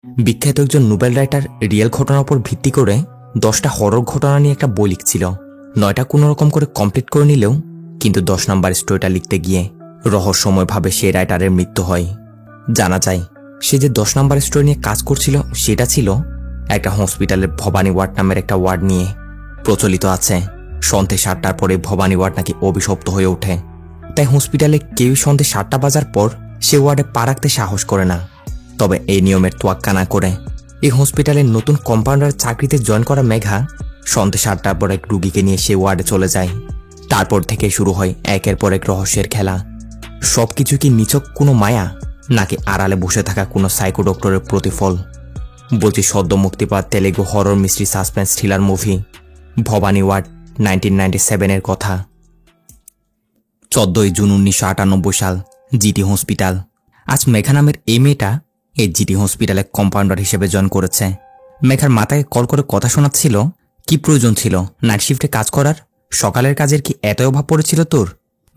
বিখ্যাত একজন Nobel writer real ঘটনার উপর ভিত্তি করে 10টা হরর ঘটনা নিয়ে একটা বই লিখছিল। 9টা কোনো রকম করে কমপ্লিট করে নিলেও কিন্তু 10 নম্বর স্টোরিটা লিখতে গিয়ে রহস্যময়ভাবে সেই রাইটারের মৃত্যু হয়। জানা যায় সে যে 10 নম্বর স্টোরি নিয়ে কাজ করছিল সেটা ছিল একটা হসপিটালের ভবানী ওয়ার্ড নামের একটা ওয়ার্ড নিয়ে। প্রচলিত আছে সন্ধ্যে 7টার পরে ভবানী ওয়ার্ড নাকি অভিশপ্ত হয়ে ওঠে, তাই হসপিটালে কেউ সন্ধ্যে 7টা বাজার পর সে ওয়ার্ডে পা রাখতে সাহস করে না। তবে এই নিয়মের তোয়াক্কা না করে এই হসপিটালের নতুন কম্পাউন্ডার চাকরিতে জয়েন করা মেঘা সন্ধ্যে 7টার পর এক রুগীকে নিয়ে সে ওয়ার্ডে চলে যায়। তারপর থেকে শুরু হয় একের পর এক রহস্যের খেলা। সবকিছু কি নিছক কোনো মায়া নাকি আড়ালে বসে থাকা কোনো সাইকো ডক্টরের প্রতিফল? বলছি সদ্য মুক্তি পাওয়া Telugu horror mystery suspense thriller movie Bhavani ward 1997 এর কথা। 14ই জুন 1998 সাল, জিটি হসপিটাল। আজ মেঘা নামের এই মেয়েটা এই জিটি হসপিটালে কম্পাউন্ডার হিসেবে জয়েন করেছে। মেঘার মাতাকে কল করে কথা শোনাচ্ছিল, কি প্রয়োজন ছিল নাইট শিফটে কাজ করার? সকালের কাজের কি এতই অভাব পড়েছিল তোর?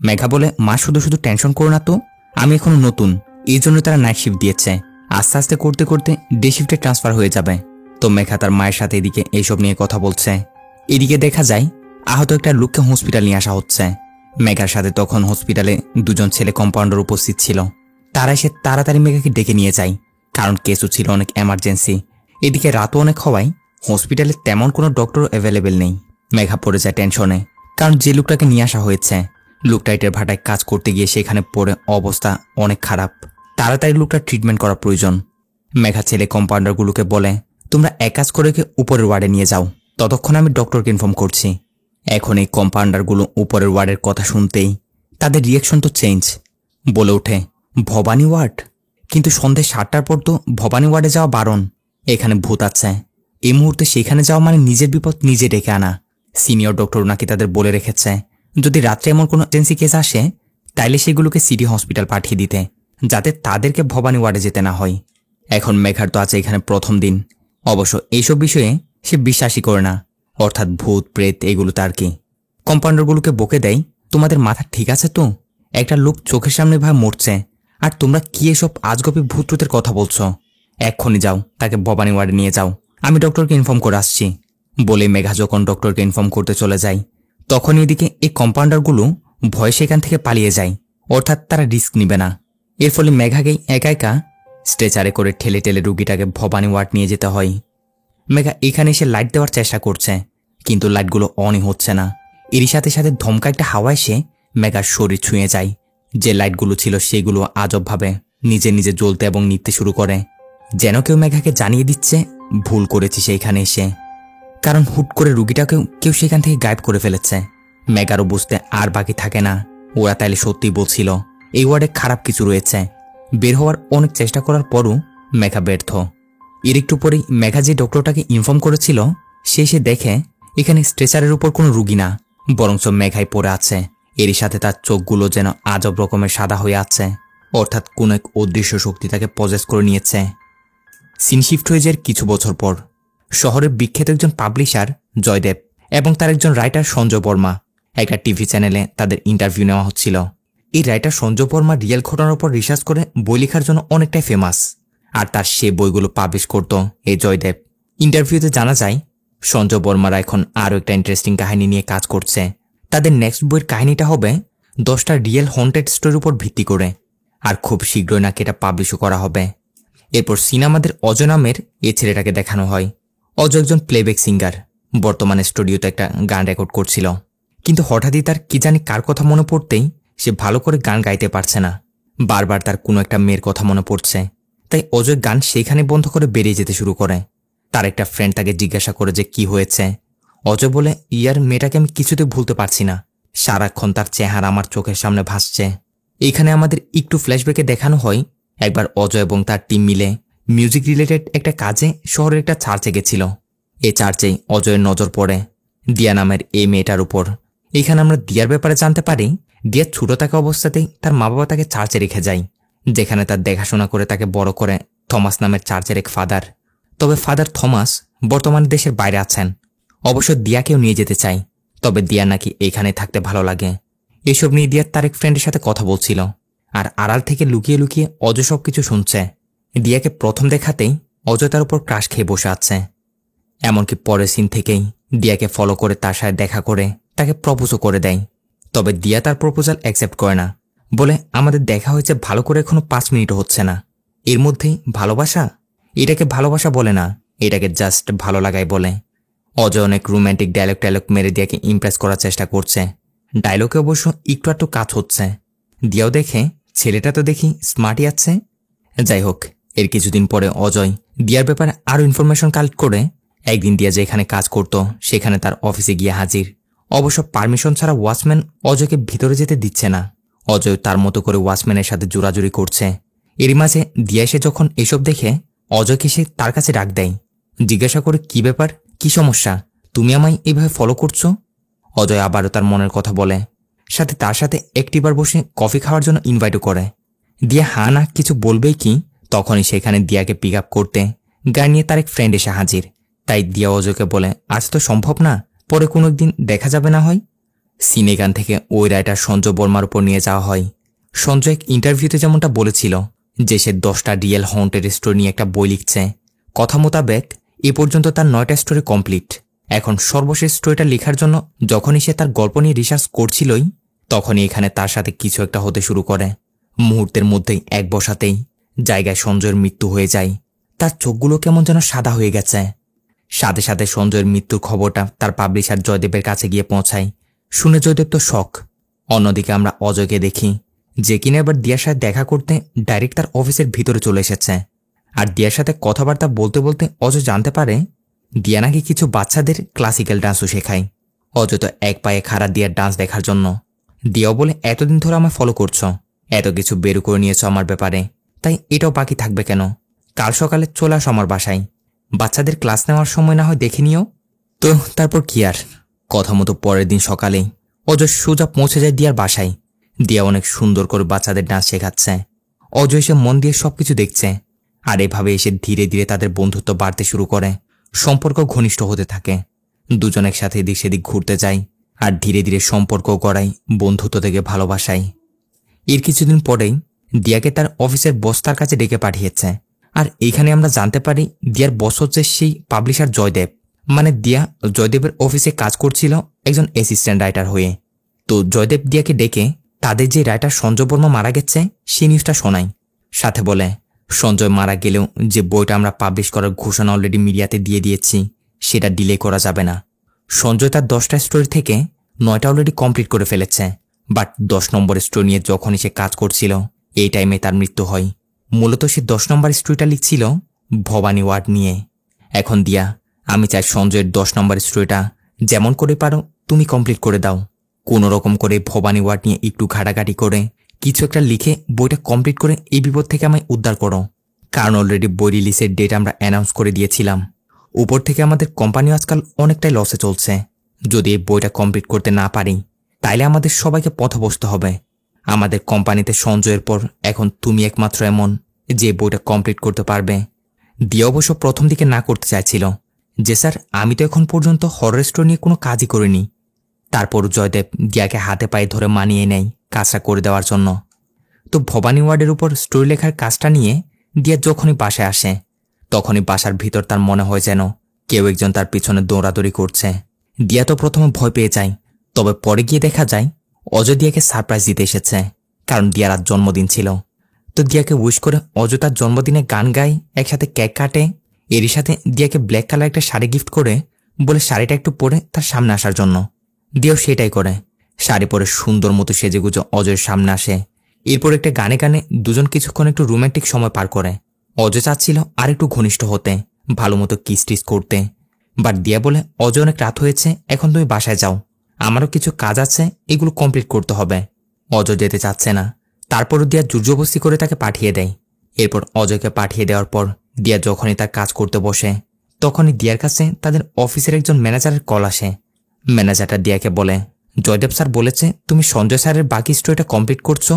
মেঘা বলে, মা শুধু শুধু টেনশন করো না তো, আমি এখনো নতুন, এই জন্য তারা নাইট শিফট দিয়েছে, আস্তে আস্তে করতে করতে ডে শিফটে ট্রান্সফার হয়ে যাবে। তো মেঘা তার মায়ের সাথে এদিকে এইসব নিয়ে কথা বলছে। এদিকে দেখা যায় আহত একটা লোককে হসপিটাল নিয়ে আসা হচ্ছে। মেঘার সাথে তখন হসপিটালে দুজন ছেলে কম্পাউন্ডার উপস্থিত ছিল। তারা এসে তাড়াতাড়ি মেঘাকে ডেকে নিয়ে যায়, কারণ কেসও ছিল অনেক এমার্জেন্সি। এদিকে রাতও অনেক হওয়ায় হসপিটালে তেমন কোনো ডক্টর অ্যাভেলেবেল নেই। মেঘা পড়ে যায় টেনশনে, কারণ যে লোকটাকে নিয়ে আসা হয়েছে লোকটা ইটের ভাটায় কাজ করতে গিয়ে সেখানে পড়ে অবস্থা অনেক খারাপ। তাড়াতাড়ি লোকটা ট্রিটমেন্ট করা প্রয়োজন। মেঘা ছেলে কম্পাউন্ডারগুলোকে বলে, তোমরা এক কাজ করে উপরের ওয়ার্ডে নিয়ে যাও, ততক্ষণ আমি ডক্টরকে ইনফর্ম করছি। এখন এই কম্পাউন্ডারগুলো উপরের ওয়ার্ডের কথা শুনতেই তাদের রিয়াকশন তো চেঞ্জ। বলে ওঠে, ভবানী ওয়ার্ড? কিন্তু সন্ধ্যে 7টার পর তো ভবানী ওয়ার্ডে যাওয়া বারণ, এখানে ভূত আছে। এই মুহূর্তে সেখানে যাওয়া মানে নিজের বিপদ নিজে ডেকে আনা। সিনিয়র ডক্টর নাকি তাদের বলে রেখেছে যদি রাত্রে এমন কোনো এমার্জেন্সি কেস আসে তাইলে সেগুলোকে সিটি হসপিটাল পাঠিয়ে দিতে, যাতে তাদেরকে ভবানী ওয়ার্ডে যেতে না হয়। এখন মেঘার তো আছে এখানে প্রথম দিন, অবশ্য এইসব বিষয়ে সে বিশ্বাসই করে না, অর্থাৎ ভূত প্রেত এগুলো তার কি। কম্পাউন্ডারগুলোকে বকে দেয়, তোমাদের মাথা ঠিক আছে তো? একটা লোক চোখের সামনে ভাবে মরছে, আর তোমরা কি এসব আজগবি ভূতপ্রেতের কথা বলছো? এক্ষুনি যাও, তাকে ভবানী ওয়ার্ডে নিয়ে যাও, আমি ডক্টরকে ইনফর্ম করে আসছি। বলে মেঘা যখন ডক্টরকে ইনফর্ম করতে চলে যায় তখন এদিকে এই কম্পাউন্ডারগুলো ভয়ে সেখান থেকে পালিয়ে যায়, অর্থাৎ তারা রিস্ক নিবে না। এর ফলে মেঘাকেই একা একা স্ট্রেচারে করে ঠেলে ঠেলে রুগীটাকে ভবানী ওয়ার্ড নিয়ে যেতে হয়। মেঘা এখানে এসে লাইট দেওয়ার চেষ্টা করছে, কিন্তু লাইটগুলো অনই হচ্ছে না। এরই সাথে সাথে ধমকা একটা হাওয়া এসে মেঘার শরীর ছুঁয়ে যায়। যে লাইটগুলো ছিল সেগুলো আজবভাবে নিজে নিজে জ্বলতে এবং নিতে শুরু করে, যেন কেউ মেঘাকে জানিয়ে দিচ্ছে ভুল করেছি সেইখানে এসে। কারণ হুট করে রুগীটাকেও কেউ সেখান থেকে গায়েব করে ফেলেছে। মেঘারও বুঝতে আর বাকি থাকে না, ওরা তাইলে সত্যিই বলছিল এই ওয়ার্ডে খারাপ কিছু রয়েছে। বের হওয়ার অনেক চেষ্টা করার পরও মেঘা ব্যর্থ। এর একটু পরেই মেঘা যে ডক্টরটাকে ইনফর্ম করেছিল সে এসে দেখে এখানে স্ট্রেচারের উপর কোনো রুগী না, বরঞ্চ মেঘাই পড়ে আছে। এরই সাথে তার চোখগুলো যেন আজব রকমের সাদা হয়ে আছে, অর্থাৎ কোন এক অদৃশ্য শক্তি তাকে পজেস করে নিয়েছে। সিন শিফট হয়ে যায় কিছু বছর পর। শহরের বিখ্যাত একজন পাবলিশার জয়দেব এবং তার একজন রাইটার সঞ্জয় বর্মা একটা টিভি চ্যানেলে তাদের ইন্টারভিউ নেওয়া হচ্ছিল। এই রাইটার সঞ্জয় বর্মা রিয়েল ঘটনার উপর রিসার্চ করে বই লেখার জন্য অনেকটাই ফেমাস, আর তার সে বইগুলো পাবলিশ করত এই জয়দেব। ইন্টারভিউতে জানা যায় সঞ্জয় বর্মারা এখন আরও একটা ইন্টারেস্টিং কাহিনী নিয়ে কাজ করছে। তাদের নেক্সট বইয়ের কাহিনীটা হবে 10টা রিয়েল হন্টেড স্টোরির উপর ভিত্তি করে, আর খুব শীঘ্রই নাকি এটা পাবলিশও করা হবে। এরপর সিনেমাদের অজয় নামের এই ছেলেটাকে দেখানো হয়। অজয় একজন প্লেব্যাক সিঙ্গার, বর্তমানে স্টুডিওতে একটা গান রেকর্ড করছিল, কিন্তু হঠাৎই তার কি জানি কার কথা মনে পড়তেই সে ভালো করে গান গাইতে পারছে না। বারবার তার কোনো একটা মেয়ের কথা মনে পড়ছে, তাই অজয় গান সেখানে বন্ধ করে বেরিয়ে যেতে শুরু করে। তার একটা ফ্রেন্ড তাকে জিজ্ঞাসা করে যে কি হয়েছে। অজয় বলে, ইয়ার মেয়েটাকে আমি কিছুতে ভুলতে পারছি না, সারাক্ষণ তার চেহারা আমার চোখের সামনে ভাসছে। এইখানে আমাদের একটু ফ্ল্যাশব্যাকে দেখানো হয় একবার অজয় এবং তার টিম মিলে মিউজিক রিলেটেড একটা কাজে শহরের একটা চার্চে গেছিল। এই চার্চেই অজয়ের নজর পড়ে দিয়া নামের এই মেয়েটার উপর। এখানে আমরা দিয়ার ব্যাপারে জানতে পারি দিয়া ছোট থাকা অবস্থাতেই তার মা বাবা তাকে চার্চে রেখে যায়, যেখানে তার দেখাশোনা করে তাকে বড় করে থমাস নামের চার্চের এক ফাদার। তবে ফাদার থমাস বর্তমানে দেশের বাইরে আছেন। অবশ্য দিয়াকেও নিয়ে যেতে চাই, তবে দিয়া নাকি এইখানে থাকতে ভালো লাগে। এসব নিয়ে দিয়ার তার এক ফ্রেন্ডের সাথে কথা বলছিল, আর আড়াল থেকে লুকিয়ে লুকিয়ে অজয় সবকিছু শুনছে। দিয়াকে প্রথম দেখাতেই অজয় তার উপর ক্রাশ খেয়ে বসে আছে। এমনকি পরের সিন থেকেই দিয়াকে ফলো করে তার সাথে দেখা করে তাকে প্রপোজও করে দেয়। তবে দিয়া তার প্রপোজাল অ্যাকসেপ্ট করে না, বলে আমাদের দেখা হয়েছে ভালো করে এখনো 5 মিনিটও হচ্ছে না, এর মধ্যেই ভালোবাসা? এটাকে ভালোবাসা বলে না, এটাকে জাস্ট ভালো লাগাই বলে। অজয় অনেক রোম্যান্টিক ডায়লগ মেরে দিয়াকে ইমপ্রেস করার চেষ্টা করছে। ডায়লগে অবশ্য একটু কাজ হচ্ছে। দিয়াও দেখে ছেলেটা তো দেখি স্মার্টই আছে। যাই হোক, এর কিছুদিন পরে অজয় দিয়ার ব্যাপারে আরও ইনফরমেশন কালেক্ট করে একদিন দিয়া যেখানে কাজ করত সেখানে তার অফিসে গিয়ে হাজির। অবশ্য পারমিশন ছাড়া ওয়াচম্যান অজয়কে ভিতরে যেতে দিচ্ছে না। অজয় তার মতো করে ওয়াচম্যানের সাথে জোরাজুরি করছে। এরই মাঝে দিয়া এসে যখন এসব দেখে অজয়কে সে তার কাছে ডাক দেয়, জিজ্ঞাসা করে কি ব্যাপার, কি সমস্যা, তুমি আমায় এইভাবে ফলো করছো? অজয় আবারও তার মনের কথা বলে, সাথে তার সাথে একটিবার বসে কফি খাওয়ার জন্য ইনভাইটও করে। দিয়া হ্যাঁ না কিছু বলবেই কি, তখনই সেখানে দিয়াকে পিক আপ করতে গাড়ি নিয়ে তার এক ফ্রেন্ড এসে হাজির। তাই দিয়া অজয়কে বলে, আজ তো সম্ভব না, পরে কোনো একদিন দেখা যাবে না হয়। সিনেগান থেকে ওই রায়টার সঞ্জয় বর্মার উপর নিয়ে যাওয়া হয়। সঞ্জয় এক ইন্টারভিউতে যেমনটা বলেছিল যে সে 10টা রিয়েল হন্টেড স্টোরি নিয়ে একটা বই লিখছে। কথা মোতাবেক এ পর্যন্ত তার 9টা স্টোরি কমপ্লিট। এখন সর্বশেষ স্টোরিটা লেখার জন্য যখনই সে তার গল্প নিয়ে রিসার্চ করছিলই, তখনই এখানে তার সাথে কিছু একটা হতে শুরু করে। মুহূর্তের মধ্যেই এক বসাতেই জায়গায় সঞ্জয়ের মৃত্যু হয়ে যায়। তার চোখগুলো কেমন যেন সাদা হয়ে গেছে। সাথে সাথে সঞ্জয়ের মৃত্যুর খবরটা তার পাবলিশার জয়দেবের কাছে গিয়ে পৌঁছায়। শুনে জয়দেব তো শক। অন্যদিকে আমরা অজয়কে দেখি যে কিনা এবার দিয়ার সাথে দেখা করতে ডাইরেক্ট তার অফিসের ভিতরে চলে এসেছে। আর দিয়ার সাথে কথাবার্তা বলতে বলতে অজয় জানতে পারে দিয়া নাকি কিছু বাচ্চাদের ক্লাসিক্যাল ডান্সও শেখায়। অজয় তো এক পায়ে খাড়া দিয়ার ডান্স দেখার জন্য। দিয়াও বলে, এতদিন ধরে আমায় ফলো করছো, এত কিছু বের করে নিয়েছ আমার ব্যাপারে, তাই এটাও বাকি থাকবে কেন? কাল সকালে চলে আসো আমার বাসায়, বাচ্চাদের ক্লাস নেওয়ার সময় না হয় দেখে নিও। তো তারপর কি আর, কথা মতো পরের দিন সকালেই অজয় সোজা পৌঁছে যায় দিয়ার বাসায়। দিয়া অনেক সুন্দর করে বাচ্চাদের ডান্স শেখাচ্ছে। অজয় এসে মন দিয়ে সবকিছু দেখছে। আর এভাবে এসে ধীরে ধীরে তাদের বন্ধুত্ব বাড়তে শুরু করে, সম্পর্ক ঘনিষ্ঠ হতে থাকে। দুজন একসাথে এদিক সেদিক ঘুরতে যায়, আর ধীরে ধীরে সম্পর্ক গড়ায় বন্ধুত্ব থেকে ভালোবাসায়। এর কিছুদিন পরেই দিয়াকে তার অফিসের বস তার কাছে ডেকে পাঠিয়েছে। আর এইখানে আমরা জানতে পারি দিয়ার বস হচ্ছে সেই পাবলিশার জয়দেব। মানে দিয়া জয়দেবের অফিসে কাজ করছিল একজন অ্যাসিস্ট্যান্ট রাইটার হয়ে। তো জয়দেব দিয়াকে ডেকে তাদের যে রাইটার সঞ্জয় বর্মা মারা গেছে সেই নিউজটা শোনায়। সাথে বলে, সঞ্জয় মারা গেলেও যে বইটা আমরা পাবলিশ করার ঘোষণা অলরেডি মিডিয়াতে দিয়ে দিয়েছি সেটা ডিলে করা যাবে না। সঞ্জয় তার 10টা স্টোরি থেকে 9টা অলরেডি কমপ্লিট করে ফেলেছে, বাট 10 নম্বর স্টোরি নিয়ে যখনই সে কাজ করছিল এই টাইমে তার মৃত্যু হয়। মূলত সে 10 নম্বর স্টোরিটা লিখছিল ভবানী ওয়ার্ড নিয়ে। এখন দিয়া, আমি চাই সঞ্জয়ের 10 নম্বর স্টোরিটা যেমন করে পারো তুমি কমপ্লিট করে দাও। কোনো রকম করে ভবানী ওয়ার্ড নিয়ে একটু ঘাটাঘাটি করে কিছু একটা লিখে বইটা কমপ্লিট করে এই বিপদ থেকে আমায় উদ্ধার করো। কারণ অলরেডি বই রিলিজের ডেট আমরা অ্যানাউন্স করে দিয়েছিলাম। উপর থেকে আমাদের কোম্পানি আজকাল অনেকটাই লসে চলছে। যদি এই বইটা কমপ্লিট করতে না পারি তাইলে আমাদের সবাইকে পথে বসতে হবে। আমাদের কোম্পানিতে সঞ্জয়ের পর এখন তুমি একমাত্র এমন যে বইটা কমপ্লিট করতে পারবে। দিয়া অবশ্য প্রথম দিকে না করতে চাইছিল যে স্যার আমি তো এখন পর্যন্ত হরর স্টোরি নিয়ে কোনো কাজই করিনি। তারপর জয়দেব দিয়াকে হাতে পায়ে ধরে মানিয়ে নেয় কাজটা করে দেওয়ার জন্য। তো ভবানী ওয়ার্ডের উপর স্টোরি লেখার কাজটা নিয়ে দিয়া যখনই বাসায় আসে তখনই বাসার ভিতর তার মনে হয় যেন কেউ একজন তার পিছনে দৌড়াদৌড়ি করছে। দিয়া তো প্রথমে ভয় পেয়ে যায়, তবে পরে গিয়ে দেখা যায় অজয় দিয়াকে সারপ্রাইজ দিতে এসেছে, কারণ দিয়ার আজ জন্মদিন ছিল। তো দিয়াকে উইশ করে অজয় তার জন্মদিনে গান গায়, একসাথে কেক কাটে। এরই সাথে দিয়াকে ব্ল্যাক কালার একটা শাড়ি গিফট করে বলে শাড়িটা একটু পরে তার সামনে আসার জন্য। দিয়াও সেটাই করে, শাড়ি পরে সুন্দর মতো সেজেগুজে অজয়ের সামনে আসে। এরপর একটা গানে গানে দুজন কিছুক্ষণ একটু রোম্যান্টিক সময় পার করে। অজয় চাচ্ছিল আর একটু ঘনিষ্ঠ হতে, ভালো মতো কিস টিস করতে, বাট দিয়া বলে অজয় অনেক রাত হয়েছে, এখন তুমি বাসায় যাও, আমারও কিছু কাজ আছে, এগুলো কমপ্লিট করতে হবে। অজয় যেতে চাচ্ছে না, তারপরও দিয়া জোরজবস্তি করে তাকে পাঠিয়ে দেয়। এরপর অজয়কে পাঠিয়ে দেওয়ার পর দিয়া যখনই তার কাজ করতে বসে তখনই দিয়ার কাছে তাদের অফিসের একজন ম্যানেজারের কল আসে। ম্যানেজারটা দিয়াকে বলে, জয়দেব স্যার বলেছে তুমি সঞ্জয় স্যারের বাকি স্টোরিটা কমপ্লিট করছো।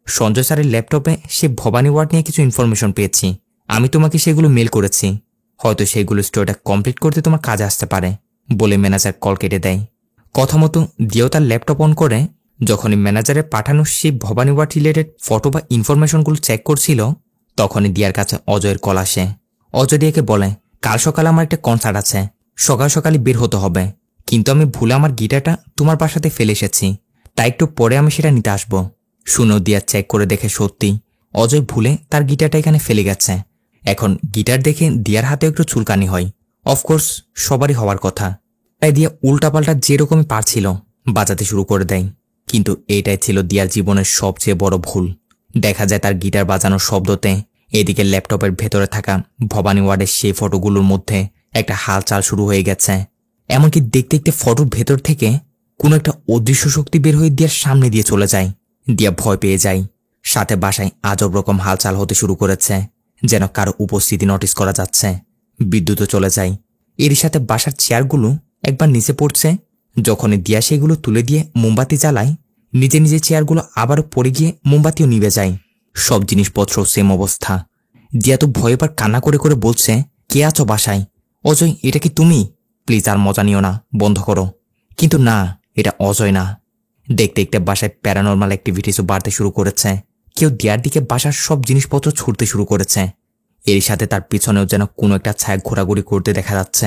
সঞ্জয় স্যারের ল্যাপটপে সে ভবানী ওয়ার্ড নিয়ে কিছু ইনফরমেশন পেয়েছি, আমি তোমাকে সেগুলো মেল করেছি, হয়তো সেইগুলো স্টোরিটা কমপ্লিট করতে তোমার কাজে আসতে পারে বলে ম্যানেজার কল কেটে দেয়। কথা মতো দিয়েও তার ল্যাপটপ অন করে যখনই ম্যানেজারের পাঠানো সেই ভবানী ওয়ার্ড রিলেটেড ফটো বা ইনফরমেশনগুলো চেক করছিল তখনই দিয়ার কাছে অজয়ের কল আসে। অজয় দিয়াকে বলে, কাল সকালে আমার একটা কনসার্ট আছে, সকাল সকালে বের হতে হবে, কিন্তু আমি ভুলে আমার গিটারটা তোমার বাসাতে ফেলে এসেছি, তাই একটু পরে আমি সেটা নিতে আসবো। শুনো দিয়া চেক করে দেখে সত্যি অজয় ভুলে তার গিটারটা এখানে ফেলে গেছে। এখন গিটার দেখে দিয়ার হাতে একটু চুলকানি হয়, অফকোর্স সবারই হওয়ার কথা। তাই দিয়া উল্টাপাল্টা যেরকমই পারছিল বাজাতে শুরু করে দেয়। কিন্তু এইটাই ছিল দিয়ার জীবনের সবচেয়ে বড় ভুল। দেখা যায় তার গিটার বাজানোর শব্দতে এদিকে ল্যাপটপের ভেতরে থাকা ভবানী ওয়ার্ডের সেই ফটোগুলোর মধ্যে একটা হালচাল শুরু হয়ে গেছে। এমনকি দেখতে দেখতে ফটোর ভেতর থেকে কোনো একটা অদৃশ্য শক্তি বের হয়ে দিয়ার সামনে দিয়ে চলে যায়। দিয়া ভয় পেয়ে যায়। সাথে বাসায় আজব রকম হালচাল হতে শুরু করেছে, যেন কারো উপস্থিতি নোটিস করা যাচ্ছে। বিদ্যুৎও চলে যায়। এর সাথে বাসার চেয়ারগুলো একবার নিচে পড়ছে। যখনই দিয়া সেগুলো তুলে দিয়ে মোমবাতি জ্বালায়, নিজে নিজে চেয়ারগুলো আবারও পড়ে গিয়ে মোমবাতিও নিভে যায়। সব জিনিসপত্র সেম অবস্থা। দিয়া তো ভয়ে এবার কান্না করে করে বলছে, কে আছো বাসায়? অজয়, এটা কি তুমি? প্লিজ আর মজা নিও না, বন্ধ করো। কিন্তু না, এটা অজয় না। দেখতে দেখতে বাসায় প্যারানর্মাল অ্যাক্টিভিটিসও বাড়তে শুরু করেছে। কেউ দিয়ার দিকে বাসার সব জিনিসপত্র ছুটতে শুরু করেছে। এর সাথে তার পিছনেও যেন কোনো একটা ছায়া ঘোরাঘুরি করতে দেখা যাচ্ছে।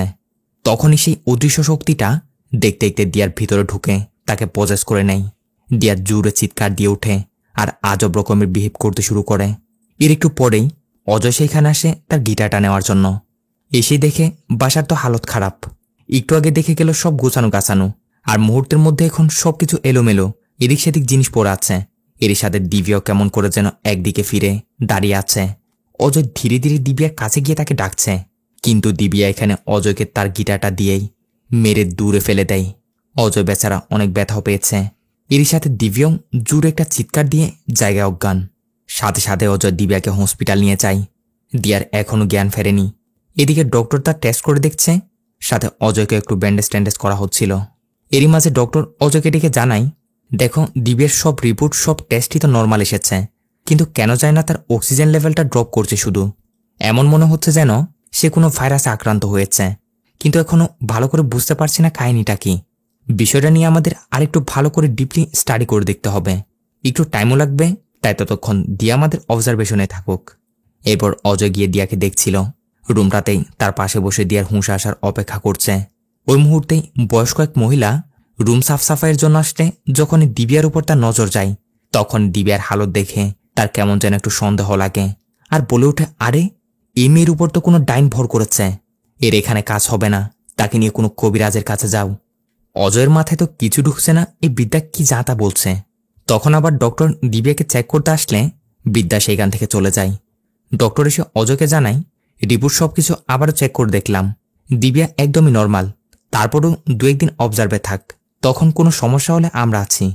তখনই সেই অদৃশ্য শক্তিটা দেখতে দেখতে দিয়ার ভিতরে ঢুকে তাকে পজেস করে নেয়। দিয়ার জোরে চিৎকার দিয়ে ওঠে আর আজব রকমের বিহেভ করতে শুরু করে। এর একটু পরেই অজয় সেইখানে আসে তার গিটারটা নেওয়ার জন্য। এসে দেখে বাসার তো হালত খারাপ। একটু আগে দেখে গেল সব গোছানো গাছানো, আর মুহূর্তের মধ্যে এখন সবকিছু এলোমেলো, এদিক সেদিক জিনিস পড়ে আছে। এর সাথে দিব্যাও কেমন করে যেন একদিকে ফিরে দাঁড়িয়ে আছে। অজয় ধীরে ধীরে দিব্যার কাছে গিয়ে তাকে ডাকছে, কিন্তু দিব্যা এখানে অজয়কে তার গিটারটা দিয়েই মেরে দূরে ফেলে দেয়। অজয় বেচারা অনেক ব্যথাও পেয়েছে। এর সাথে দিব্যাও জোরে একটা চিৎকার দিয়ে জায়গায় অজ্ঞান। সাথে সাথে অজয় দিব্যাকে হসপিটাল নিয়ে যায়। দিয়ার এখনো জ্ঞান ফেরেনি। এদিকে ডক্টর তার টেস্ট করে দেখছে, সাথে অজয়কে একটু ব্যান্ডেজ ট্যান্ডেজ করা হচ্ছিল। এরই মাঝে ডক্টর অজয়কে ডেকে জানায়, দেখো দিব্যার সব রিপোর্ট সব টেস্টই তো নর্মাল এসেছে, কিন্তু কেন যায় না তার অক্সিজেন লেভেলটা ড্রপ করছে শুধু। এমন মনে হচ্ছে যেন সে কোনো ভাইরাসে আক্রান্ত হয়েছে, কিন্তু এখনো ভালো করে বুঝতে পারছি না কাহিনীটা কি। বিষয়টা নিয়ে আমাদের আরেকটু ভালো করে ডিপলি স্টাডি করে দেখতে হবে। একটু টাইমও লাগবে, তাই ততক্ষণ দিয়া আমাদের অবজারভেশনে থাকুক। এরপর অজয় গিয়ে দিয়াকে দেখছিল। রুমটাতেই তার পাশে বসে দিয়ার হুঁশ আসার অপেক্ষা করছে। ওই মুহূর্তেই বয়স্ক এক মহিলা রুম সাফ সাফাইয়ের জন্য আসতে যখনই দিব্যার উপর তার নজর যায়, তখন দিব্যার হালত দেখে তার কেমন যেন একটু সন্দেহ লাগে আর বলে ওঠে, আরে এই মেয়ের উপর তো কোনো ডাইন ভর করেছে, এর এখানে কাজ হবে না, তাকে নিয়ে কোনো কবিরাজের কাছে যাও। অজয়ের মাথায় তো কিছু ঢুকছে না, এই বিদ্যা কি যা তা বলছে। তখন আবার ডক্টর দিব্যাকে চেক করতে আসলে বিদ্যা সেইখান থেকে চলে যায়। ডক্টর এসে অজয়কে জানায়, রিপোর্ট সবকিছু আবারও চেক করে দেখলাম, দিব্যা একদমই নর্মাল, তারপরও 2-1 দিন অবজার্ভে থাক, তখন কোনো সমস্যা হলে আমরা আছি।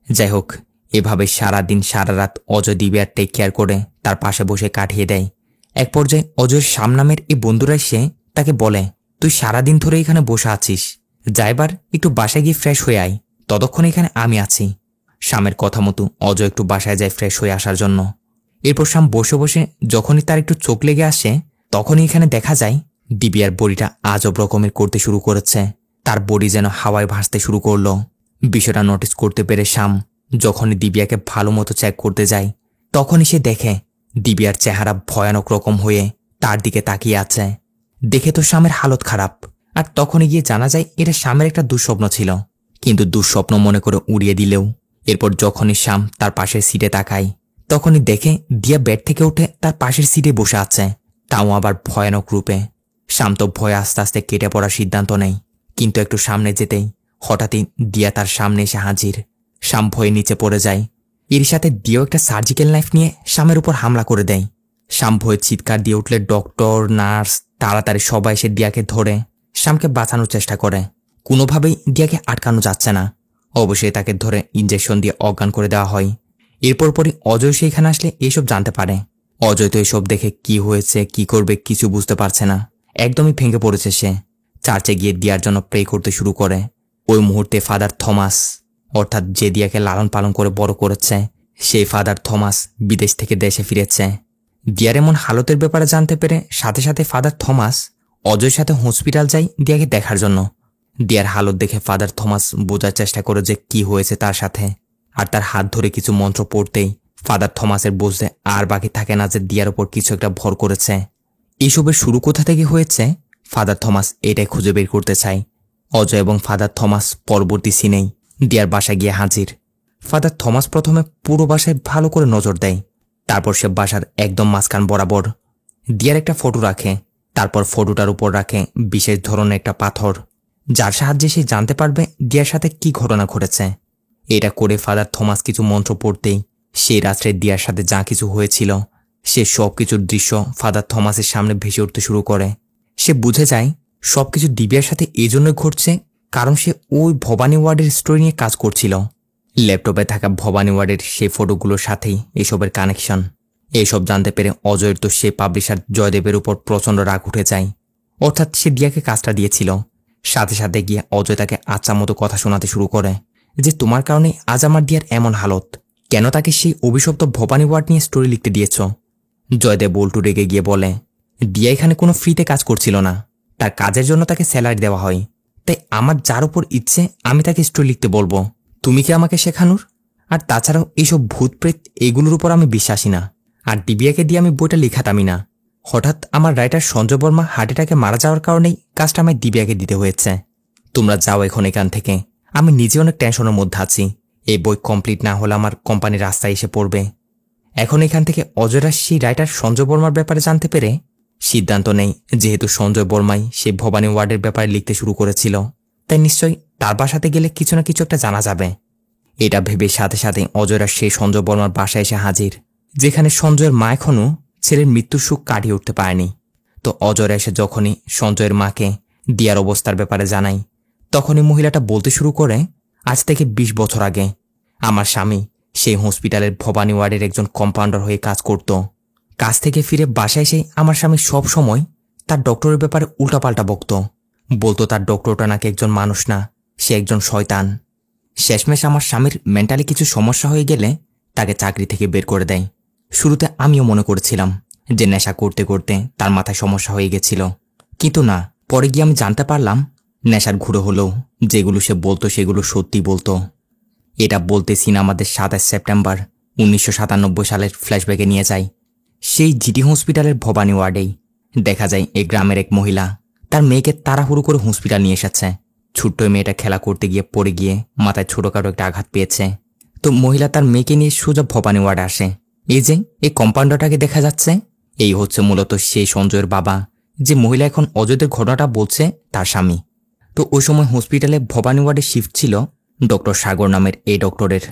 যাই হোক, এভাবে সারাদিন সারা রাত অজয় দিব্যার টেক কেয়ার করে তার পাশে বসে কাটিয়ে দেয়। এক পর্যায়ে অজয়ের শাম নামের এই বন্ধুরা এসে তাকে বলে, তুই সারাদিন ধরে এখানে বসে আছিস, যাইবার একটু বাসায় গিয়ে ফ্রেশ হয়ে আয়, ততক্ষণ এখানে আমি আছি। শামের কথা মতো অজয় একটু বাসায় যায় ফ্রেশ হয়ে আসার জন্য। এরপর শাম বসে বসে যখনই তার একটু চোখ লেগে আসে, তখনই এখানে দেখা যায় দিব্যার বডিটা আজব রকমের করতে শুরু করেছে। তার বডি যেন হাওয়ায় ভাসতে শুরু করলো। বিষয়টা নোটিস করতে পেরে শাম যখনই দিব্যাকে ভালো মতো চেক করতে যায়, তখনই সে দেখে দিব্যার চেহারা ভয়ানক রকম হয়ে তার দিকে তাকিয়ে আছে। দেখে তো শামের হালত খারাপ, আর তখনই গিয়ে জানা যায় এটা শামের একটা দুঃস্বপ্ন ছিল, কিন্তু দুঃস্বপ্ন মনে করে উড়িয়ে দিলেও এরপর যখনই শাম তার পাশের সিটে তাকায়, তখনই দেখে দিয়া বেড থেকে উঠে তার পাশের সিটে বসে আছে, তাও আবার ভয়ানক রূপে। শাম তো ভয়ে আস্তে আস্তে কেটে পড়ার সিদ্ধান্ত নেয়, কিন্তু একটু সামনে যেতেই হঠাৎই দিয়া তার সামনে এসে হাজির। শাম ভয়ে নিচে পড়ে যায়। এর সাথে দিয়েও একটা সার্জিক্যাল নাইফ নিয়ে শামের উপর হামলা করে দেয়। শাম ভয়ে চিৎকার দিয়ে উঠলে ডক্টর, নার্স তাড়াতাড়ি সবাই এসে দিয়াকে ধরে শামকে বাঁচানোর চেষ্টা করে। কোনোভাবেই দিয়াকে আটকানো যাচ্ছে না। অবশ্যই তাকে ধরে ইঞ্জেকশন দিয়ে অজ্ঞান করে দেওয়া হয়। এরপর পরই অজয় সেইখানে আসলে এসব জানতে পারে। অজয় তো এসব দেখে কি হয়েছে কি করবে কিছু বুঝতে পারছে না, একদমই ভেঙে পড়েছে সে। চার্চে গিয়ে দিয়ার জন্য প্রে করতে শুরু করে। ওই মুহূর্তে ফাদার থমাস, অর্থাৎ যে দিয়াকে লালন পালন করে বড় করেছে, সেই ফাদার থমাস বিদেশ থেকে দেশে ফিরেছে। দিয়ার এমন হালতের ব্যাপারে জানতে পেরে সাথে সাথে ফাদার থমাস অজয়ের সাথে হসপিটাল যায় দিয়াকে দেখার জন্য। দিয়ার হালত দেখে ফাদার থমাস বোঝার চেষ্টা করে যে কি হয়েছে তার সাথে, আর তার হাত ধরে কিছু মন্ত্র পড়তেই ফাদার থমাসের বুঝতে আর বাকি থাকে না যে দিয়ার ওপর কিছু একটা ভর করেছে। এসবের শুরু কোথা থেকে হয়েছে ফাদার থমাস এটাই খুঁজে বের করতে চায়। অজয় এবং ফাদার থমাস পরবর্তী সিনেই দিয়ার বাসায় গিয়ে হাজির। ফাদার থমাস প্রথমে পুরো বাসায় ভালো করে নজর দেয়। তারপর সে বাসার একদম মাঝখান বরাবর দিয়ার একটা ফটো রাখে। তারপর ফটোটার উপর রাখে বিশেষ ধরনের একটা পাথর, যার সাহায্যে সে জানতে পারবে দিয়ার সাথে কি ঘটনা ঘটেছে। এটা করে ফাদার থমাস কিছু মন্ত্র পড়তেই সেই রাত্রে দিয়ার সাথে যা কিছু হয়েছিল সে সব কিছুর দৃশ্য ফাদার থমাসের সামনে ভেসে উঠতে শুরু করে। সে বুঝে যায় সবকিছু দিব্যার সাথে এই জন্যই ঘটছে কারণ সে ওই ভবানী ওয়ার্ডের স্টোরি নিয়ে কাজ করছিল। ল্যাপটপে থাকা ভবানী ওয়ার্ডের সেই ফটোগুলোর সাথেই এসবের কানেকশন। এইসব জানতে পেরে অজয়ের তো সে পাবলিশার জয়দেবের উপর প্রচণ্ড রাগ উঠে যায়। অর্থাৎ সে দিয়াকে কাজটা দিয়েছিল। সাথে সাথে গিয়ে অজয় তাকে আচ্ছা মতো কথা শোনাতে শুরু করে যে তোমার কারণে আজ আমার দিয়ার এমন হালত, কেন তাকে সেই অভিশপ্ত ভবানী ওয়ার্ড নিয়ে স্টোরি লিখতে দিয়েছ। জয়দেব বল্টু রেগে গিয়ে বলে দিয়া এখানে কোনো ফ্রিতে কাজ করছিল না, তার কাজের জন্য তাকে স্যালারি দেওয়া হয়। তাই আমার যার উপর ইচ্ছে আমি তাকে স্টোরি লিখতে বলবো, তুমি কি আমাকে শেখানোর? আর তাছাড়াও এইসব ভূত প্রেত এগুলোর উপর আমি বিশ্বাসী না। আর দিব্যাকে দিয়ে আমি বইটা লিখাতামই না। হঠাৎ আমার রাইটার সঞ্জয় বর্মা হার্ট অ্যাটাকে মারা যাওয়ার কারণেই কাজটা আমায় দিব্যাকে দিতে হয়েছে। তোমরা যাও এখন এখান থেকে, আমি নিজে অনেক টেনশনের মধ্যে আছি। এই বই কমপ্লিট না হলে আমার কোম্পানির রাস্তায় এসে পড়বে। এখন এখান থেকে অজয়রা সেই রাইটার সঞ্জয় বর্মার ব্যাপারে জানতে পেরে সিদ্ধান্ত নেই যেহেতু সঞ্জয় বর্মাই সেই ভবানী ওয়ার্ডের ব্যাপারে লিখতে শুরু করেছিল, তাই নিশ্চয়ই তার বাসাতে গেলে কিছু না কিছু একটা জানা যাবে। এটা ভেবে সাথে সাথে অজয়রা সেই সঞ্জয় বর্মার বাসায় এসে হাজির, যেখানে সঞ্জয়ের মা এখনও ছেলের মৃত্যুর সুখ কাটিয়ে উঠতে পারেনি। তো অজয়রা এসে যখনই সঞ্জয়ের মাকে দিয়ার অবস্থার ব্যাপারে জানাই, তখনই মহিলাটা বলতে শুরু করে আজ থেকে 20 বছর আগে আমার স্বামী সেই হসপিটালের ভবানী ওয়ার্ডের একজন কম্পাউন্ডার হয়ে কাজ করত। কাজ থেকে ফিরে বাসায় এসে আমার স্বামী সব সময় তার ডক্টরের ব্যাপারে উল্টাপাল্টা বলতো তার ডক্টরটা নাকি একজন মানুষ না, সে একজন শয়তান। শেষমেশ আমার স্বামীর মেন্টালি কিছু সমস্যা হয়ে গেলে তাকে চাকরি থেকে বের করে দেয়। শুরুতে আমিও মনে করেছিলাম যে নেশা করতে করতে তার মাথায় সমস্যা হয়ে গেছিল, কিন্তু না, পরে গিয়ে আমি জানতে পারলাম নেশার ঘুরে হলেও যেগুলো সে বলতো সেগুলো সত্যি বলতো। এটা বলতে সিন আমাদের 27 সেপ্টেম্বর 1997 সালের ফ্ল্যাশব্যাকে নিয়ে যায়। সেই জিটি হসপিটালের ভবানী ওয়ার্ডেই দেখা যায় এই গ্রামের এক মহিলা তার মেয়েকে তাড়াহুড়ো করে হসপিটাল নিয়ে এসেছে। ছোট্ট মেয়েটা খেলা করতে গিয়ে পড়ে গিয়ে মাথায় ছোটখাটো একটা আঘাত পেয়েছে। তো মহিলা তার মেয়েকে নিয়ে সোজা ভবানী ওয়ার্ডে আসে। এই যে এই কম্পাউন্ডারটাকে দেখা যাচ্ছে, এই হচ্ছে মূলত সেই সঞ্জয়ের বাবা, যে মহিলা এখন অজয়দের ঘটনাটা বলছে তার স্বামী। তো ওই সময় হসপিটালে ভবানী ওয়ার্ডে শিফট ছিল ডক্টর সাগর নামের এই ডক্টরের।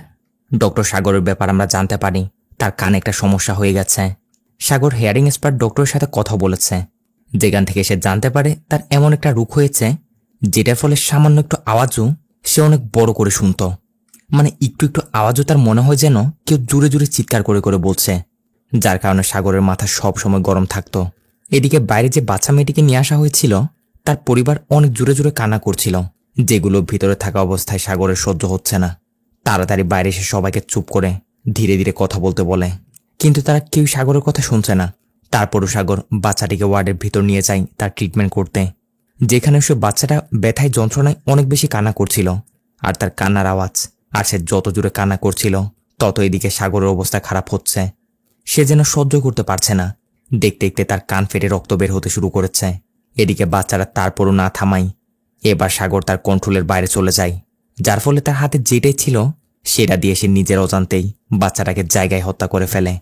ডক্টর সাগরের ব্যাপার আমরা জানতে পারি তার কানে একটা সমস্যা হয়ে গেছে। সাগর হেয়ারিং এক্সপার্ট ডক্টরের সাথে কথা বলেছে, যেখান থেকে সে জানতে পারে তার এমন একটা রোগ হয়েছে যেটার ফলে সামান্য একটু আওয়াজও সে অনেক বড় করে শুনত। মানে একটু একটু আওয়াজও তার মনে হয় যেন কেউ জোরে জোরে চিৎকার করে করে বলছে, যার কারণে সাগরের মাথা সব সময় গরম থাকতো। এদিকে বাইরে যে বাচ্চা মেয়েটিকে নিয়ে আসা হয়েছিল তার পরিবার অনেক জোরে জোরে কান্না করছিল, যেগুলো ভিতরে থাকা অবস্থায় সাগরের সহ্য হচ্ছে না। তাড়াতাড়ি বাইরে এসে সবাইকে চুপ করে ধীরে ধীরে কথা বলতে বলে, কিন্তু তারা কেউ সাগরের কথা শুনছে না। তারপরও সাগর বাচ্চাটিকে ওয়ার্ডের ভিতর নিয়ে যায় তার ট্রিটমেন্ট করতে, যেখানে সে বাচ্চাটা ব্যথায় যন্ত্রণায় অনেক বেশি কান্না করছিল। আর তার কান্নার আওয়াজ আর সে যত জোরে কান্না করছিল তত এদিকে সাগরের অবস্থা খারাপ হচ্ছে। সে যেন সহ্য করতে পারছে না। দেখতে দেখতে তার কান ফেটে রক্ত বের হতে শুরু করেছে। এদিকে বাচ্চারা তারপরও না থামাই। এবার সাগর তার কন্ট্রোলের বাইরে চলে যায়, যার ফলে তার হাতে যেটাই ছিল সেটা দিয়ে সে নিজের অজান্তেই বাচ্চাটাকে জায়গায় হত্যা করে ফেলে।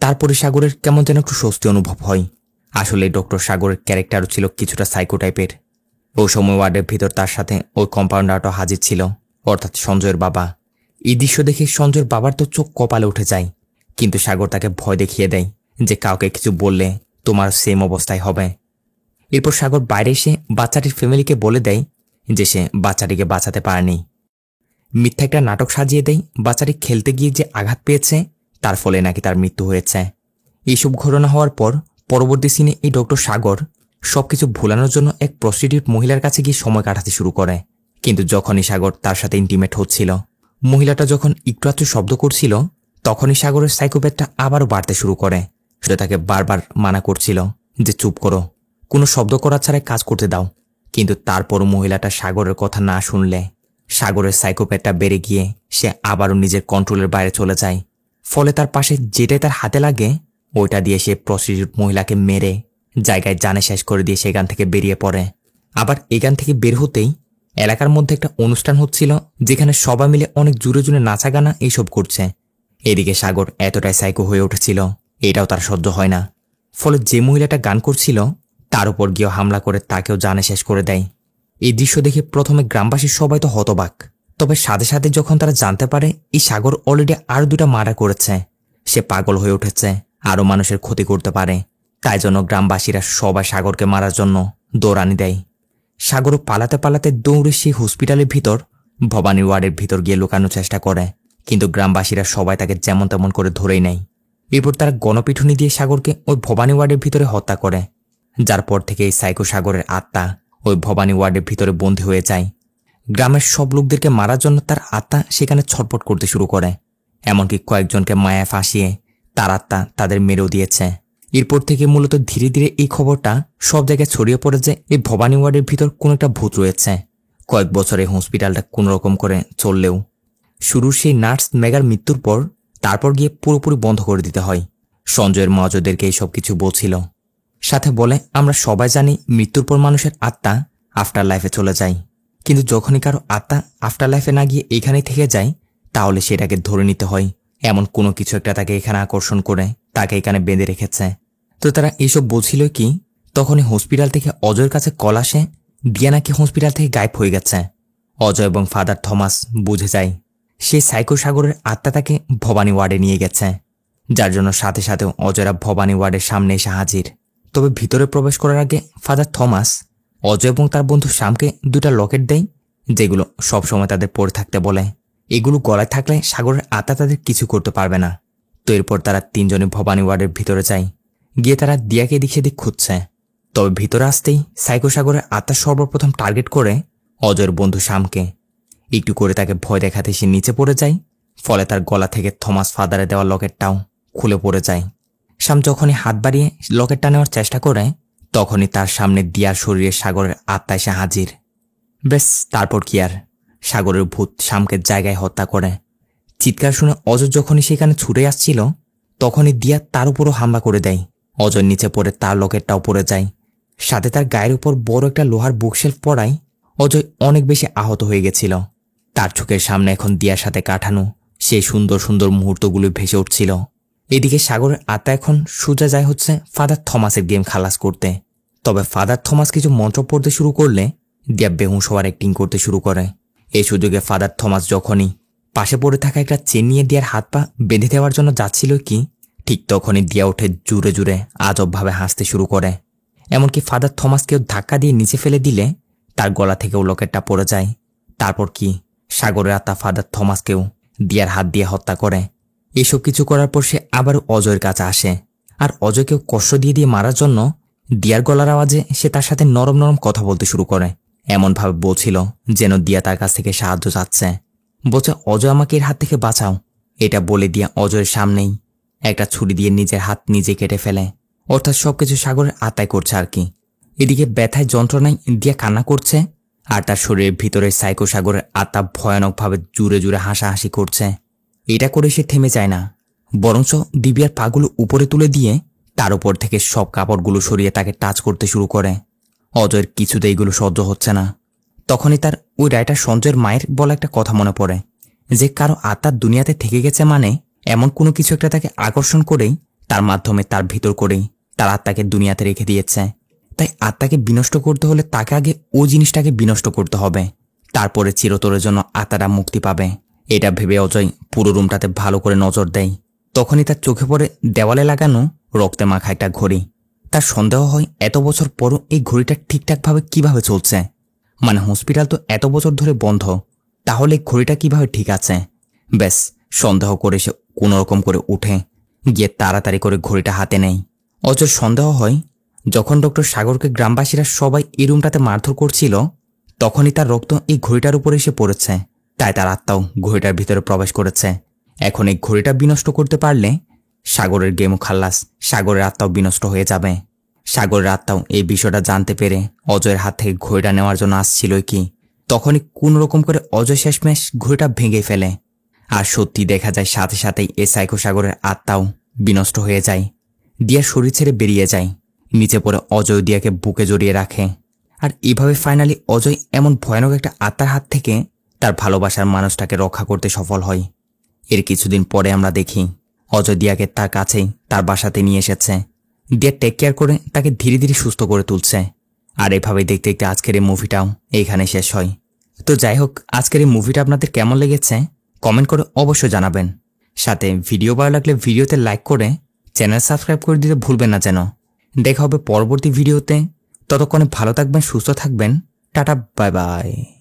তারপরে সাগরের কেমন যেন একটু স্বস্তি অনুভব হয়। আসলে ডক্টর সাগরের ক্যারেক্টারও ছিল কিছুটা সাইকো টাইপের। ওই সময় ওয়ার্ডের ভিতর তার সাথে ওই কম্পাউন্ডারটাও হাজির ছিল, অর্থাৎ সঞ্জয়ের বাবা। এই দৃশ্য দেখে সঞ্জয়ের বাবার তো চোখ কপালে উঠে যায়, কিন্তু সাগর তাকে ভয় দেখিয়ে দেয় যে কাউকে কিছু বললে তোমার সেম অবস্থায় হবে। এরপর সাগর বাইরে এসে বাচ্চাটির ফ্যামিলিকে বলে দেয় যে সে বাচ্চাটিকে বাঁচাতে পারেনি। মিথ্যা একটা নাটক সাজিয়ে দেয় বাচ্চাটি খেলতে গিয়ে যে আঘাত পেয়েছে তার ফলে নাকি তার মৃত্যু হয়েছে। এইসব ঘটনা হওয়ার পর পরবর্তী সিনে এই ডক্টর সাগর সবকিছু ভুলানোর জন্য এক প্রস্টিটিউট মহিলার কাছে গিয়ে সময় কাটাতে শুরু করে। কিন্তু যখনই সাগর তার সাথে ইন্টিমেট হচ্ছিল, মহিলাটা যখন একটু আধটু শব্দ করছিল, তখনই সাগরের সাইকোপ্যাথটা আবারও বাড়তে শুরু করে। সে তাকে বারবার মানা করছিল যে চুপ করো, কোনো শব্দ করা ছাড়াই কাজ করতে দাও। কিন্তু তারপরও মহিলাটা সাগরের কথা না শুনলে সাগরের সাইকোপ্যাথটা বেড়ে গিয়ে সে আবারও নিজের কন্ট্রোলের বাইরে চলে যায়। ফলে তার পাশে যেটাই তার হাতে লাগে ওইটা দিয়ে সে প্রস্টিটিউট মহিলাকে মেরে জায়গায় জানে শেষ করে দিয়ে সেখান থেকে বেরিয়ে পড়ে। আবার এখান থেকে বের হতেই এলাকার মধ্যে একটা অনুষ্ঠান হচ্ছিল, যেখানে সবাই মিলে অনেক জোরে জোরে নাচা গানা এইসব করছে। এদিকে সাগর এতটাই সাইকো হয়ে উঠেছিল, এটাও তার সহ্য হয় না। ফলে যে মহিলাটা গান করছিল তার উপর গিয়ে হামলা করে তাকেও জানে শেষ করে দেয়। এই দৃশ্য দেখে প্রথমে গ্রামবাসীর সবাই তো হতবাক, তবে সাথে সাথে যখন তারা জানতে পারে এই সাগর অলরেডি আরো 2টা মার্ডার করেছে, সে পাগল হয়ে উঠেছে, আরো মানুষের ক্ষতি করতে পারে, তাই জন্য গ্রামবাসীরা সবাই সাগরকে মারার জন্য দৌড়ানি দেয়। সাগরও পালাতে পালাতে দৌড়ে সেই হসপিটালের ভিতর ভবানী ওয়ার্ডের ভিতর গিয়ে লুকানোর চেষ্টা করে, কিন্তু গ্রামবাসীরা সবাই তাকে যেমন তেমন করে ধরেই নেয়। এরপর তারা গণপিটুনি দিয়ে সাগরকে ওই ভবানী ওয়ার্ডের ভিতরে হত্যা করে, যার পর থেকে এই সাইকো সাগরের আত্মা ওই ভবানী ওয়ার্ডের ভিতরে বন্দী হয়ে যায়। গ্রামের সব লোকদেরকে মারার জন্য তার আত্মা সেখানে ছটফট করতে শুরু করে, এমনকি কয়েকজনকে মায়া ফাঁসিয়ে তার আত্মা তাদের মেরেও দিয়েছে। এরপর থেকে মূলত ধীরে ধীরে এই খবরটা সব জায়গায় ছড়িয়ে পড়ে যে এই ভবানী ওয়ার্ডের ভিতর কোনো একটা ভূত রয়েছে। কয়েক বছরে হসপিটালটা কোনোরকম করে চললেও শুরুর সেই নার্স মেগার মৃত্যুর পর তারপর গিয়ে পুরোপুরি বন্ধ করে দিতে হয়। সঞ্জয়ের মহাজদেরকে এই সব কিছু বলছিল, সাথে বলে আমরা সবাই জানি মৃত্যুর পর মানুষের আত্মা আফটার লাইফে চলে যায়, কিন্তু যখনই কারো আত্মা আফটার লাইফে না গিয়ে এখানেই থেকে যায় তাহলে সেটাকে ধরে নিতে হয়, এমন কোনো কিছু একটা তাকে এখানে আকর্ষণ করে তাকে এখানে বেঁধে রেখেছে। তো তারা এইসব বলছিল কি তখনই হসপিটাল থেকে অজয়ের কাছে কল আসে, দিয়া নাকি হসপিটাল থেকে গায়েব হয়ে গেছে। অজয় এবং ফাদার থমাস বুঝে যায় সেই সাইকো সাগরের আত্মা তাকে ভবানী ওয়ার্ডে নিয়ে গেছে, যার জন্য সাথে সাথে অজয়রা ভবানী ওয়ার্ডের সামনে এসে হাজির। তবে ভিতরে প্রবেশ করার আগে ফাদার থমাস অজয় এবং তার বন্ধু শ্যামকে 2টা লকেট দেয়, যেগুলো সবসময় তাদের পরে থাকতে বলে। এগুলো গলায় থাকলে সাগরের আত্মা তাদের কিছু করতে পারবে না। তো এরপর তারা 3জনে ভবানী ওয়ার্ডের ভিতরে যায়, গিয়ে তারা দিয়াকে এদিক সেদিক খুঁজছে। তবে ভিতরে আসতেই সাইকো সাগরের আত্মা সর্বপ্রথম টার্গেট করে অজয়ের বন্ধু শ্যামকে। একটু করে তাকে ভয় দেখাতে সে নিচে পড়ে যায়, ফলে তার গলা থেকে থমাস ফাদারে দেওয়া লকেটটাও খুলে পড়ে যায়। শ্যাম যখনই হাত বাড়িয়ে লকেটটা নেওয়ার চেষ্টা করে তখনই তার সামনে দিয়ার শরীরে সাগরের আত্মা এসে হাজির। বেশ, তারপর কি আর, সাগরের ভূত শ্যামকে জায়গায় হত্যা করে। চিৎকার শুনে অজয় যখনই সেখানে ছুটে আসছিল তখনই দিয়া তার উপরও হামলা করে দেয়। অজয় নিচে পড়ে তার লকেটটাও পড়ে যায়, সাথে তার গায়ের উপর বড় একটা লোহার বুকশেলফ পড়ায় অজয় অনেক বেশি আহত হয়ে গেছিল। তার চোখের সামনে এখন দিয়ার সাথে কাটানো সেই সুন্দর সুন্দর মুহূর্তগুলো ভেসে উঠছিল। এদিকে সাগরের আত্মা এখন সোজা যায় হচ্ছে ফাদার থমাসের গেম খালাস করতে। তবে ফাদার থমাস কিছু মন্ত্র পড়তে শুরু করলে দিয়া বেহুশ হওয়ার অ্যাক্টিং করতে শুরু করে। এই সুযোগে ফাদার থমাস যখনই পাশে পড়ে থাকা একটা চেন নিয়ে দিয়ার হাত পা বেঁধে দেওয়ার জন্য যাচ্ছিল কি ঠিক তখনই দিয়া উঠে জুড়ে জুড়ে আজবভাবে হাসতে শুরু করে। এমনকি ফাদার থমাসকেও ধাক্কা দিয়ে নিচে ফেলে দিলে তার গলা থেকেও লকেটটা পড়ে যায়। তারপর কি সাগরের আত্মা ফাদার থমাসকেও দিয়ার হাত দিয়ে হত্যা করে। এসব কিছু করার পর সে আবার অজয়ের কাছে আসে, আর অজয়কেও কষ্ট দিয়ে দিয়ে মারার জন্য দিয়ার গলার আওয়াজে সে তার সাথে নরম নরম কথা বলতে শুরু করে, এমনভাবে বলছিল যেন দিয়া তার কাছ থেকে সাহায্য চাচ্ছে। বলছে অজয় আমাকে এর হাত থেকে বাঁচাও। এটা বলে দিয়া অজয়ের সামনেই একটা ছুরি দিয়ে নিজের হাত নিজে কেটে ফেলে, অর্থাৎ সবকিছু সাগরের আত্মায় করছে আর কি। এদিকে ব্যথায় যন্ত্রণায় দিয়া কান্না করছে, আর তার শরীরের ভিতরে সাইকো সাগরের আত্মা ভয়ানকভাবে জুড়ে জুড়ে হাসাহাসি করছে। এটা করে সে থেমে যায় না, বরঞ্চ দিব্যার পাগুলো উপরে তুলে দিয়ে তার উপর থেকে সব কাপড়গুলো সরিয়ে তাকে টাচ করতে শুরু করে। অজয়ের কিছুতে এইগুলো সহ্য হচ্ছে না। তখনই তার ওই রাইটার সঞ্জয়ের মায়ের বলা একটা কথা মনে পড়ে, যে কারো আত্মার দুনিয়াতে থেকে গেছে মানে এমন কোনো কিছু একটা তাকে আকর্ষণ করেই তার মাধ্যমে তার ভিতর করেই তার আত্মাকে দুনিয়াতে রেখে দিয়েছে। তাই আত্মাকে বিনষ্ট করতে হলে তাকে আগে ওই জিনিসটাকে বিনষ্ট করতে হবে, তারপরে চিরতরের জন্য আত্মাটা মুক্তি পাবে। এটা ভেবে অজয় পুরো রুমটাতে ভালো করে নজর দেয়। তখনই তার চোখে পড়ে দেওয়ালে লাগানো রক্তে মাখা একটা ঘড়ি। তার সন্দেহ হয় এত বছর পরও এই ঘড়িটা ঠিকঠাকভাবে কিভাবে চলছে, মানে হসপিটাল তো এত বছর ধরে বন্ধ, তাহলে ঘড়িটা কিভাবে ঠিক আছে। ব্যাস, সন্দেহ করে সে কোনোরকম করে উঠে গিয়ে তাড়াতাড়ি করে ঘড়িটা হাতে নেয়। অজয় সন্দেহ হয় যখন ডক্টর সাগরকে গ্রামবাসীরা সবাই এই রুমটাতে মারধর করছিল তখনই তার রক্ত এই ঘড়িটার উপরে এসে পড়েছে, তাই তার আত্মাও ঘড়িটার ভিতরে প্রবেশ করেছে। এখন এই ঘড়িটা বিনষ্ট করতে পারলে সাগরের গেমও খাল্লাস, সাগরের আত্মাও বিনষ্ট হয়ে যাবে। সাগরের আত্মাও এই বিষয়টা জানতে পেরে অজয়ের হাত থেকে ঘড়িটা নেওয়ার জন্য আসছিল কি তখনই কোনোরকম করে অজয় শেষমেশ ঘড়িটা ভেঙে ফেলে। আর সত্যি দেখা যায় সাথে সাথেই এই সাইকো সাগরের আত্মাও বিনষ্ট হয়ে যায়, দিয়ার শরীর ছেড়ে বেরিয়ে যায়। নিচে পড়ে অজয় দিয়াকে বুকে জড়িয়ে রাখে। আর এভাবে ফাইনালি অজয় এমন ভয়ানক একটা আত্মার হাত থেকে তার ভালোবাসার মানুষটাকে রক্ষা করতে সফল হয়। এর কিছুদিন পরে আমরা দেখি অজয় দিয়াকে তার কাছেই তার বাসাতে নিয়ে এসেছে। দিয়া টেক কেয়ার করে তাকে ধীরে ধীরে সুস্থ করে তুলছে। আর এভাবেই দেখতে দেখতে আজকের এই মুভিটাও এইখানে শেষ হয়। তো যাই হোক, আজকের এই মুভিটা আপনাদের কেমন লেগেছে কমেন্ট করে অবশ্যই জানাবেন। সাথে ভিডিও ভালো লাগলে ভিডিওতে লাইক করে চ্যানেল সাবস্ক্রাইব করে দিতে ভুলবেন না যেন। দেখা হবে পরবর্তী ভিডিওতে। ততক্ষণে ভালো থাকবেন, সুস্থ থাকবেন। Tata, bye bye.